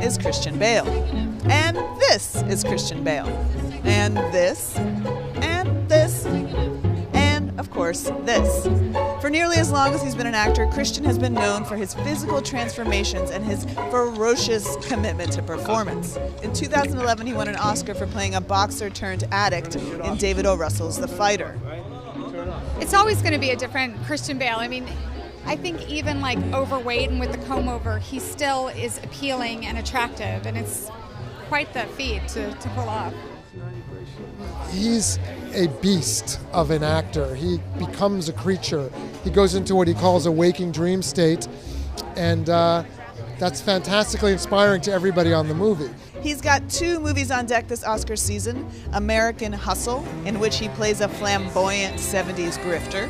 is Christian Bale. And this is Christian Bale. And this. And this. And, of course, this. For nearly as long as he's been an actor, Christian has been known for his physical transformations and his ferocious commitment to performance. In 2011, he won an Oscar for playing a boxer turned addict in David O. Russell's The Fighter. It's always going to be a different Christian Bale. I mean, I think even like overweight and with the comb over, he still is appealing and attractive, and it's quite the feat to pull off. He's a beast of an actor. He becomes a creature. He goes into what he calls a waking dream state, and that's fantastically inspiring to everybody on the movie. He's got 2 movies on deck this Oscar season: American Hustle, in which he plays a flamboyant 70s grifter,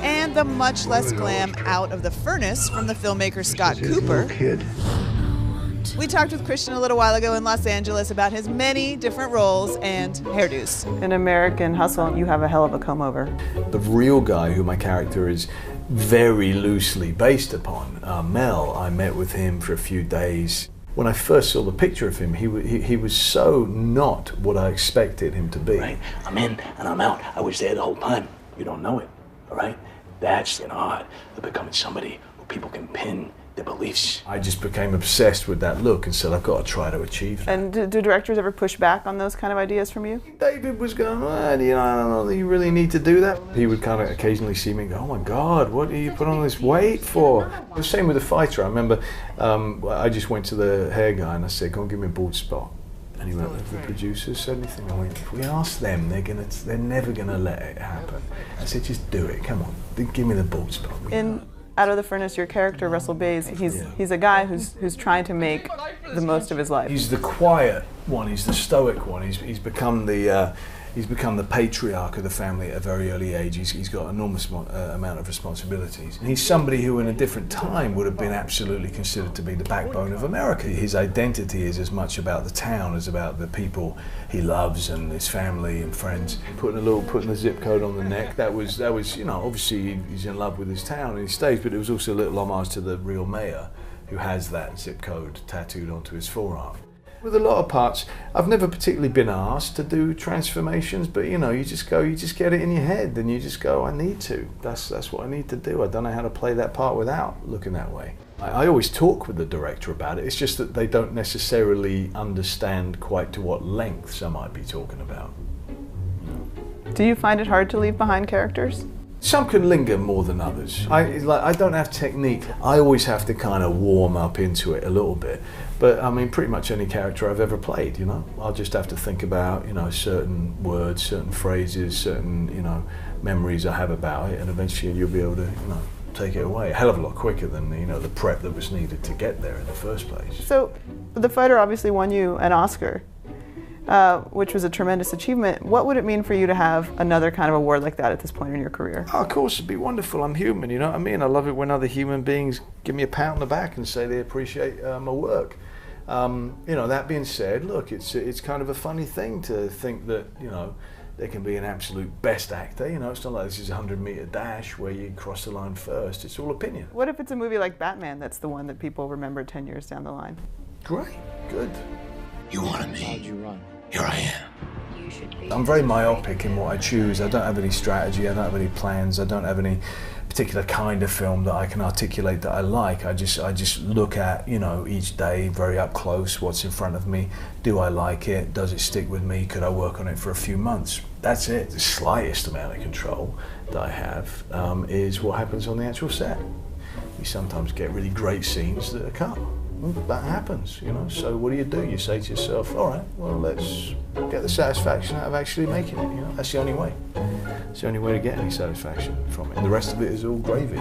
and the much less glam Out of the Furnace from the filmmaker Scott Cooper. We talked with Christian a little while ago in Los Angeles about his many different roles and hairdos. In American Hustle, you have a hell of a comb over. The real guy who my character is very loosely based upon, Mel, I met with him for a few days. When I first saw the picture of him, he was so not what I expected him to be. Right, I'm in and I'm out. I was there the whole time. You don't know it, all right? That's an art of becoming somebody who people can pin their beliefs. I just became obsessed with that look and said, I've got to try to achieve that. And do directors ever push back on those kind of ideas from you? David was going, I don't know, you really need to do that. He would kind of occasionally see me and go, oh my God, what do you put on this weight for? The same with The Fighter. I remember I just went to the hair guy and I said, go and give me a bald spot. And he went, have the producers said anything? I went, if we ask them, they're never gonna let it happen. I said, just do it, come on, give me the bald spot. In Out of the Furnace, your character, Russell Baze, he's a guy who's trying to make the most of his life. He's the quiet one, he's the stoic one, he's become the patriarch of the family at a very early age. He's got an enormous amount of responsibilities. And he's somebody who in a different time would have been absolutely considered to be the backbone of America. His identity is as much about the town as about the people he loves and his family and friends. Putting the zip code on the neck, that was obviously he's in love with his town and he stays, but it was also a little homage to the real mayor who has that zip code tattooed onto his forearm. With a lot of parts, I've never particularly been asked to do transformations, but you just get it in your head and you just go, I need to. That's what I need to do. I don't know how to play that part without looking that way. I always talk with the director about it. It's just that they don't necessarily understand quite to what lengths I might be talking about. Do you find it hard to leave behind characters? Some can linger more than others. I don't have technique. I always have to kind of warm up into it a little bit. But I mean, pretty much any character I've ever played, I'll just have to think about, certain words, certain phrases, certain, memories I have about it, and eventually you'll be able to, take it away a hell of a lot quicker than, the prep that was needed to get there in the first place. So, The Fighter obviously won you an Oscar. Which was a tremendous achievement. What would it mean for you to have another kind of award like that at this point in your career? Oh, of course, it'd be wonderful. I'm human, you know what I mean? I love it when other human beings give me a pat on the back and say they appreciate my work. That being said, look, it's kind of a funny thing to think that, there can be an absolute best actor. It's not like this is a 100-meter dash where you cross the line first. It's all opinion. What if it's a movie like Batman that's the one that people remember 10 years down the line? Great, good. You wanted me. How'd you run? Here I am. I'm very myopic in what I choose. I don't have any strategy, I don't have any plans, I don't have any particular kind of film that I can articulate that I like. I just look at, each day very up close, what's in front of me. Do I like it? Does it stick with me? Could I work on it for a few months? That's it. The slightest amount of control that I have is what happens on the actual set. You sometimes get really great scenes that are cut. Well, that happens, so what do? You say to yourself, all right, well, let's get the satisfaction out of actually making it, That's the only way. It's the only way to get any satisfaction from it. And the rest of it is all gravy.